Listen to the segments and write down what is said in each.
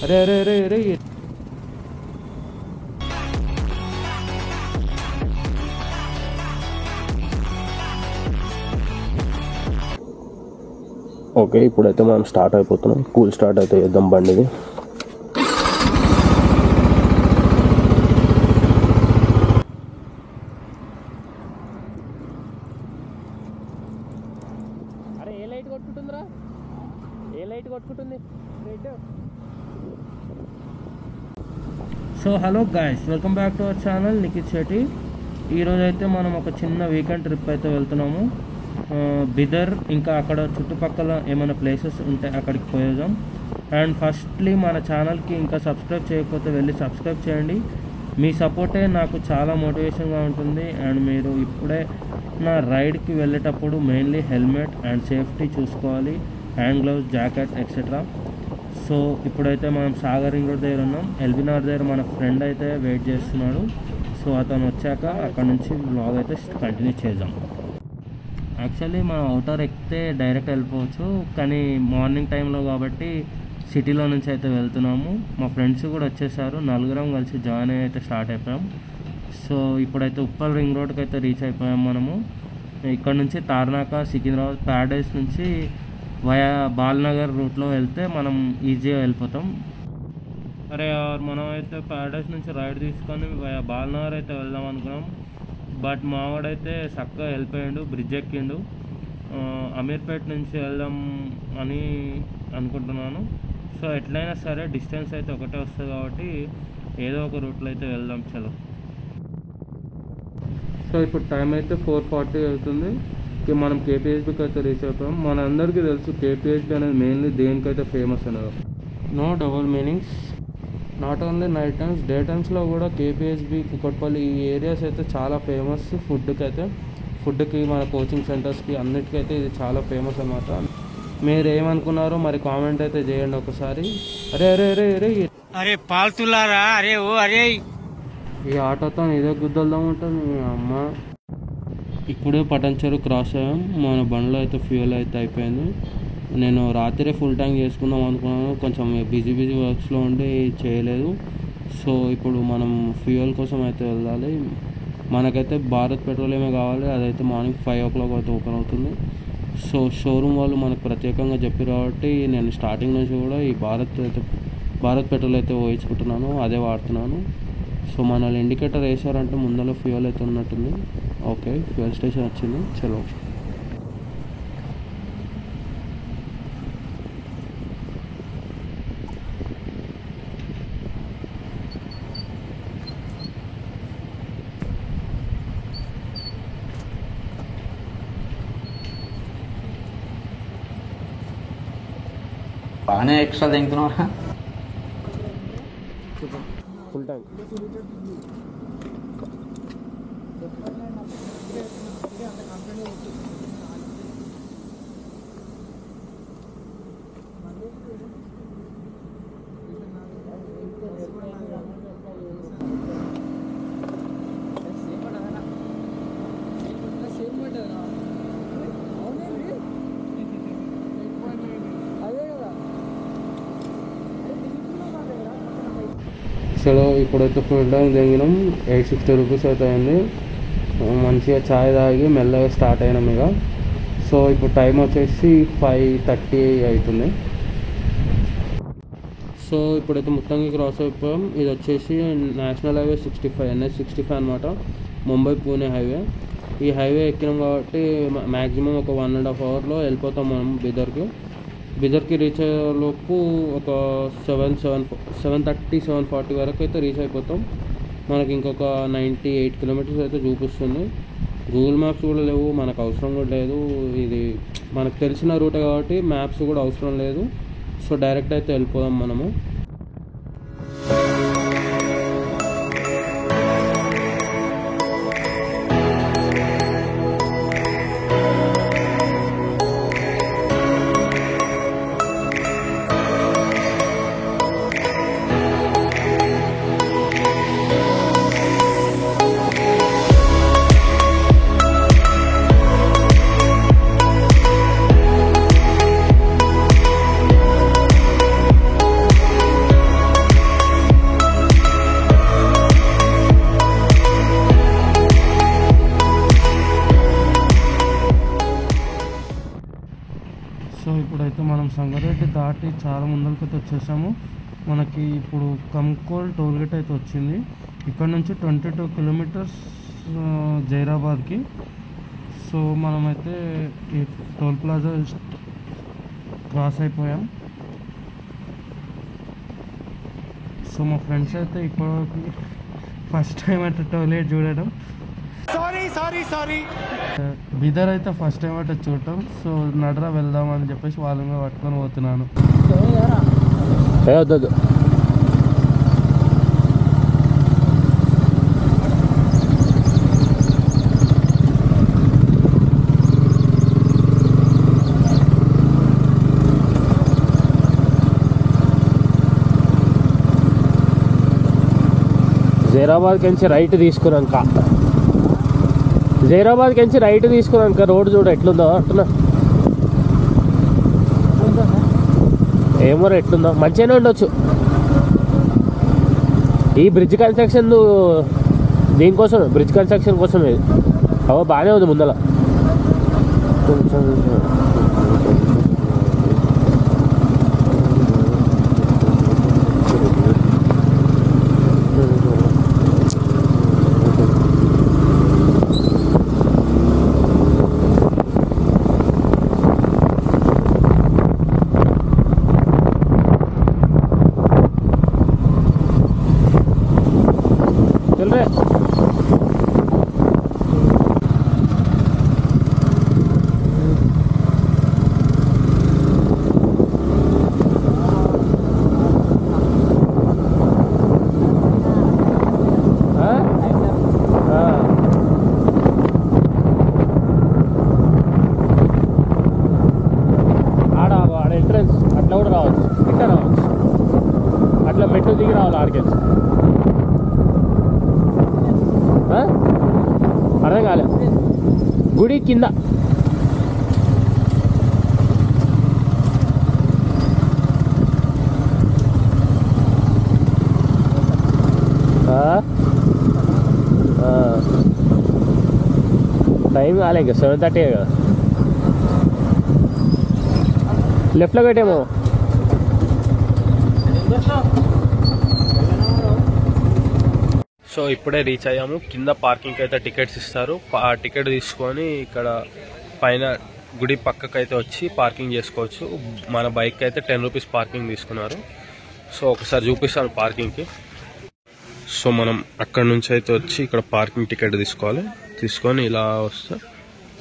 అరే అరే అరే అరే ఓకే, ఇప్పుడైతే మనం స్టార్ట్ అయిపోతున్నాం. కూల్ స్టార్ట్ అయితే చేద్దాం బండిది. అరే ఏ లైట్ కొట్టుకుంటుందిరా, ఏ లైట్ కొట్టుకుంటుంది? So hello guys, welcome back to our channel Nikhit Shetty. ఈరోజు అయితే మనం ఒక చిన్న వీకెండ్ ట్రిప్ అయితే వెళ్తున్నాము. బిదర్ ఇంకా అక్కడ చుట్టుపక్కల ఏమైనా ప్లేసెస్ ఉంటే అక్కడికి పోయేద్దాం. అండ్ ఫస్ట్లీ మన ఛానల్కి ఇంకా సబ్స్క్రైబ్ చేయకపోతే వెళ్ళి సబ్స్క్రైబ్ చేయండి. మీ సపోర్టే నాకు చాలా మోటివేషన్గా ఉంటుంది. అండ్ మీరు ఇప్పుడే నా రైడ్కి వెళ్ళేటప్పుడు మెయిన్లీ హెల్మెట్ అండ్ సేఫ్టీ చూసుకోవాలి, hand gloves, jacket etcetera. So ఇప్పుడైతే మనం సాగర్ రింగ్ రోడ్ దగ్గర ఉన్నాం. ఎల్బీనగర్ దగ్గర మన ఫ్రెండ్ అయితే వెయిట్ చేస్తున్నాడు. సో అతను వచ్చాక అక్కడ నుంచి వ్లాగ్ అయితే కంటిన్యూ చేద్దాం. యాక్చువల్లీ మనం అవుటర్ ఎక్కితే డైరెక్ట్ వెళ్ళిపోవచ్చు, కానీ మార్నింగ్ టైంలో కాబట్టి సిటీలో నుంచి అయితే వెళ్తున్నాము. మా ఫ్రెండ్స్ కూడా వచ్చేసారు, నలుగురం కలిసి జాయిన్ అయ్యి అయితే స్టార్ట్ అయిపోయాం. సో ఇప్పుడైతే ఉప్పల్ రింగ్ రోడ్కి అయితే రీచ్ అయిపోయాం మనము. ఇక్కడ నుంచి తార్నాక, సికింద్రాబాద్, ప్యారడైస్ నుంచి వయా బాల్నగర్ రూట్లో వెళ్తే మనం ఈజీగా వెళ్ళిపోతాం. అరే మనం అయితే ప్యారడైస్ నుంచి రైడ్ తీసుకొని వయా బాల్నగర్ అయితే వెళ్దాం అనుకున్నాం. బట్ మావాడైతే చక్కగా వెళ్ళిపోయాడు, బ్రిడ్జ్ ఎక్కిండు. అమీర్పేట్ నుంచి వెళ్దాం అని అనుకుంటున్నాను. సో ఎట్లయినా సరే డిస్టెన్స్ అయితే ఒకటే వస్తుంది కాబట్టి ఏదో ఒక రూట్లో అయితే వెళ్దాం. చలో. సో ఇప్పుడు టైం అయితే 4:40 అవుతుంది. మనం కేపీహెచ్బికి అయితే రీచ్ అయిపోయాం. మన అందరికీ తెలుసు కేపీహెచ్బి అనేది మెయిన్లీ దేనికైతే ఫేమస్ అనేది. No double meanings. Not only night times, day టైమ్స్లో కూడా కేపీహెచ్బి, కుకట్పల్లి ఈ ఏరియాస్ అయితే చాలా ఫేమస్ ఫుడ్కి మన కోచింగ్ సెంటర్స్కి అన్నిటికైతే ఇది చాలా ఫేమస్ అన్నమాట. మీరు ఏమనుకున్నారో మరి కామెంట్ అయితే చేయండి ఒకసారి. అరే అరే అరే అరే అరే పాల్తులారా, అరే ఓ అరే ఈ ఆటోతో ఇదే గుద్దలుదాం ఉంటుంది మీ అమ్మ. ఇప్పుడే పటంచెరు క్రాస్ అయ్యాం. మన బండిలో అయితే ఫ్యూయల్ అయితే అయిపోయింది. నేను రాత్రే ఫుల్ ట్యాంక్ చేసుకుందాం అనుకున్నాను, కొంచెం బిజీ వర్క్స్లో ఉండి చేయలేదు. సో ఇప్పుడు మనం ఫ్యూయల్ కోసం అయితే వెళ్ళాలి. మనకైతే భారత్ పెట్రోలియమే కావాలి. అదైతే మార్నింగ్ 5 o'clock అయితే ఓపెన్ అవుతుంది. సో షోరూమ్ వాళ్ళు మనకు ప్రత్యేకంగా చెప్పారు కాబట్టి నేను స్టార్టింగ్ నుంచి కూడా ఈ భారత్ పెట్రోల్ అయితే వేయించుకుంటున్నాను, అదే వాడుతున్నాను. సో మనల్ని ఇండికేటర్ వేసారంటే ముందర ఫ్యూయల్ అయితే ఉన్నట్టుంది. ఓకే, ఫ్యూయల్ స్టేషన్ వచ్చింది. చలో. బాగానే ఎక్స్ట్రా తింటున్నావా? Full tank. చలో ఇప్పుడైతే ఫుల్ ట్యాంక్ దిగినాం. 860 రూపీస్ అయితే అయింది. మంచిగా ఛాయ్ తాగి మెల్లగా స్టార్ట్ అయినాం ఇక. సో ఇప్పుడు టైం వచ్చేసి 5:30 అవుతుంది. సో ఇప్పుడైతే మొత్తంగా క్రాస్ అయిపోయాం. ఇది వచ్చేసి నేషనల్ హైవే 65, NH65 అనమాట, ముంబై పూణే హైవే. ఈ హైవే ఎక్కినాం కాబట్టి మ్యాక్సిమం ఒక 1.5 hourలో వెళ్ళిపోతాం మనం బిదర్కి రీచ్ అయ్యేలోపు ఒక 7:30, 7:40 వరకు అయితే రీచ్ అయిపోతాం. మనకి ఇంకొక 98 kilometers అయితే చూపిస్తుంది. గూగుల్ మ్యాప్స్ కూడా లేవు, మనకు అవసరం కూడా లేదు. ఇది మనకు తెలిసిన రూట్ కాబట్టి మ్యాప్స్ కూడా అవసరం లేదు. సో డైరెక్ట్ అయితే వెళ్ళిపోదాం మనము. సంగారెడ్డి దాటి చాలా ముందరికైతే వచ్చేసాము. మనకి ఇప్పుడు కంకోల్ టోల్గేట్ అయితే వచ్చింది. ఇక్కడ నుంచి 22 కిలోమీటర్స్ జైరాబాద్కి. సో మనమైతే ఈ టోల్ ప్లాజా క్రాస్ అయిపోయాం. సో మా ఫ్రెండ్స్ అయితే ఇప్పటివరకు ఫస్ట్ టైం అయితే టోల్గేట్ చూడడం. సారీ బీదర్ అయితే ఫస్ట్ టైం అంటే చూడటం. సో నడరా వెళ్దాం అని చెప్పేసి వాళ్ళని పట్టుకొని పోతున్నాను. జైరాబాద్ నుంచి రైట్ తీసుకున్నాక రోడ్ చూడ ఎట్లుందో అంటున్నా. ఏమో ఎట్లుందో, మంచిగానే ఉండొచ్చు. ఈ బ్రిడ్జ్ కన్స్ట్రక్షన్ దీనికోసం, బ్రిడ్జ్ కన్స్ట్రక్షన్ కోసం ఇది బాగానే ఉంది ముందర. మెట్లు దిగి రావాలి ఆడికి. అర్థం కాలే. గుడి కింద టైం కాలే ఇంకా 7:30 కదా. లెఫ్ట్లో పెట్టేమో. సో ఇప్పుడే రీచ్ అయ్యాము. కింద పార్కింగ్కి అయితే టికెట్స్ ఇస్తారు. ఆ టికెట్ తీసుకొని ఇక్కడ పైన గుడి పక్కకు అయితే వచ్చి పార్కింగ్ చేసుకోవచ్చు. మన బైక్ అయితే 10 రూపీస్ పార్కింగ్ తీసుకున్నారు. సో ఒకసారి చూపిస్తాను పార్కింగ్కి. సో మనం అక్కడ నుంచి అయితే వచ్చి ఇక్కడ పార్కింగ్ టికెట్ తీసుకోవాలి. తీసుకొని ఇలా వస్తే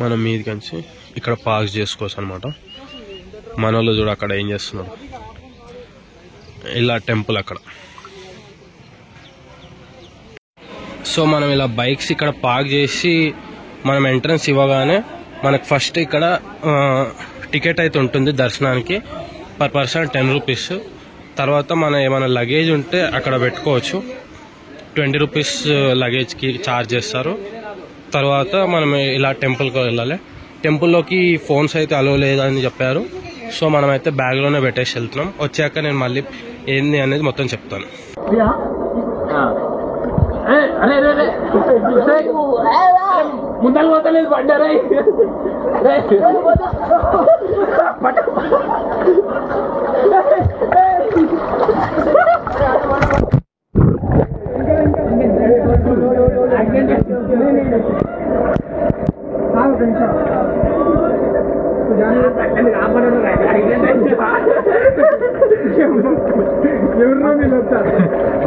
మనం మీదికి వచ్చి ఇక్కడ పార్క్ చేసుకోవచ్చు అనమాట. మన వాళ్ళు చూడ అక్కడ ఏం చేస్తున్నారు. ఇలా టెంపుల్ అక్కడ. సో మనం ఇలా బైక్స్ ఇక్కడ పార్క్ చేసి మనం ఎంట్రన్స్ ఇవ్వగానే మనకు ఫస్ట్ ఇక్కడ టికెట్ అయితే ఉంటుంది దర్శనానికి. Per person 10 rupees. తర్వాత మన ఏమైనా లగేజ్ ఉంటే అక్కడ పెట్టుకోవచ్చు. 20 రూపీస్ లగేజ్కి ఛార్జ్ చేస్తారు. తర్వాత మనం ఇలా టెంపుల్కి వెళ్ళాలి. టెంపుల్లోకి ఫోన్స్ అయితే అలో లేదని చెప్పారు. సో మనమైతే బ్యాగ్లోనే పెట్టేసి వెళ్తున్నాం. వచ్చాక నేను మళ్ళీ ఏంది అనేది మొత్తం చెప్తాను. ముందర పోతలేదు పడ్డారా.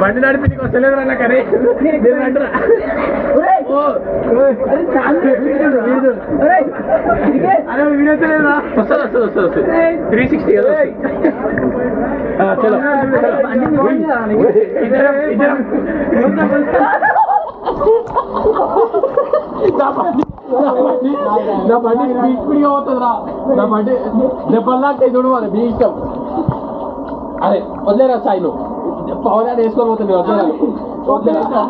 బండి నడిపి వస్తలేదు అన్న కరే. అరే వీడియో తెలియదా? వస్తుంది 360 కదా. నా బండి స్పీడ్గా పోతుందిరా. నా బండి దెబ్బలాంటి చూడు వాళ్ళ మీ ఇష్టం. అదే వదిలేరా సాయి నువ్వు పవన్ వేసుకొని పోతుంది. వదిలేరా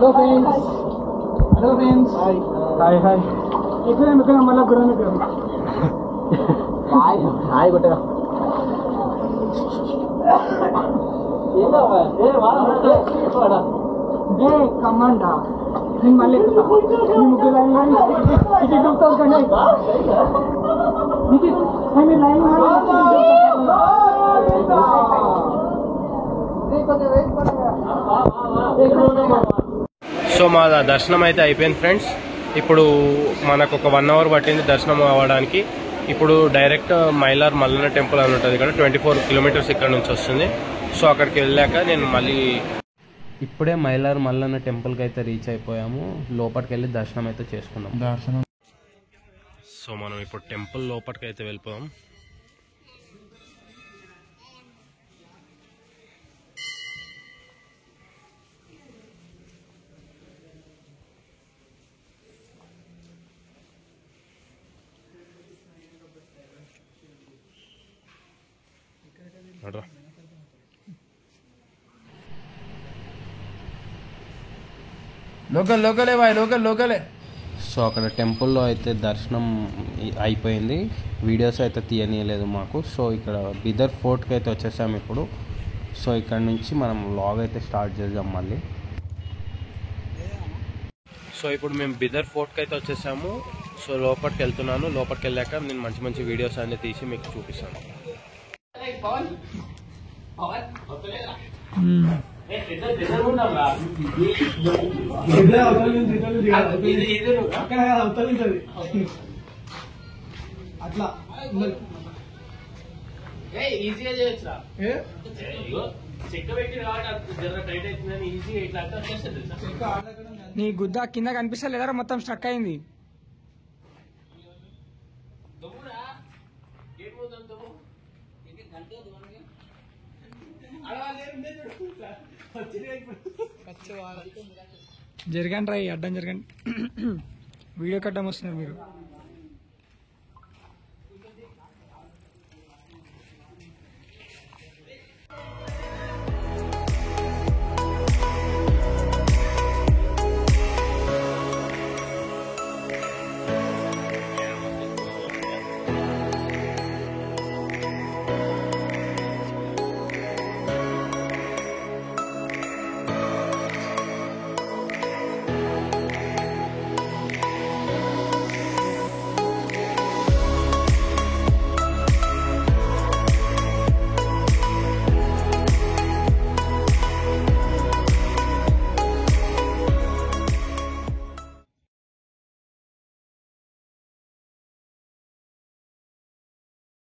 హలో ఫ్రెండ్స్ హాయ్ హాయ్ ఇక్కడ మళ్ళీ గుర్రం హాయ్ కొట్టగా కమ్మండా నేను మళ్ళీ ఎక్కుతా మీ ముగ్గురు లైన్ ఇది చూస్తాను కానీ మీరు లైన్ సో మా దర్శనం అయితే అయిపోయింది ఫ్రెండ్స్. ఇప్పుడు మనకు ఒక 1 అవర్ పట్టింది దర్శనం అవ్వడానికి. ఇప్పుడు డైరెక్ట్ మైలార్ మల్లన్న టెంపుల్ అని ఉంటుంది ఇక్కడ 24 కిలోమీటర్స్ ఇక్కడ నుంచి వస్తుంది. సో అక్కడికి వెళ్ళాక నేను మళ్ళీ ఇప్పుడే మైలార్ మల్లన్న టెంపుల్కి అయితే రీచ్ అయిపోయాము. లోపలికి వెళ్ళి దర్శనం అయితే చేసుకున్నాం. సో మనం ఇప్పుడు టెంపుల్ లోపలికి అయితే వెళ్ళిపోయాం. లోకలే బాయ్ లోకలే. సో అక్కడ టెంపుల్లో అయితే దర్శనం అయిపోయింది. వీడియోస్ అయితే తీయనీయలేదు మాకు. సో ఇక్కడ బిదర్ ఫోర్ట్కి అయితే వచ్చేసాము ఇప్పుడు. సో ఇక్కడ నుంచి మనం వ్లాగ్ అయితే స్టార్ట్ చేద్దాం మళ్ళీ. సో ఇప్పుడు మేము బిదర్ ఫోర్ట్కి అయితే వచ్చేసాము. సో లోపలికి వెళ్తున్నాను. లోపలికి వెళ్ళాక నేను మంచి మంచి వీడియోస్ అన్నీ తీసి మీకు చూపిస్తాను. అట్లా ఈజీగా చేయొచ్చురా. నీ గుద్ద కింద కనిపిస్తలేదా మొత్తం స్ట్రక్ అయింది. జరగండి రా, అడ్డం జరగండి. వీడియో కట్టం వస్తున్నారు మీరు.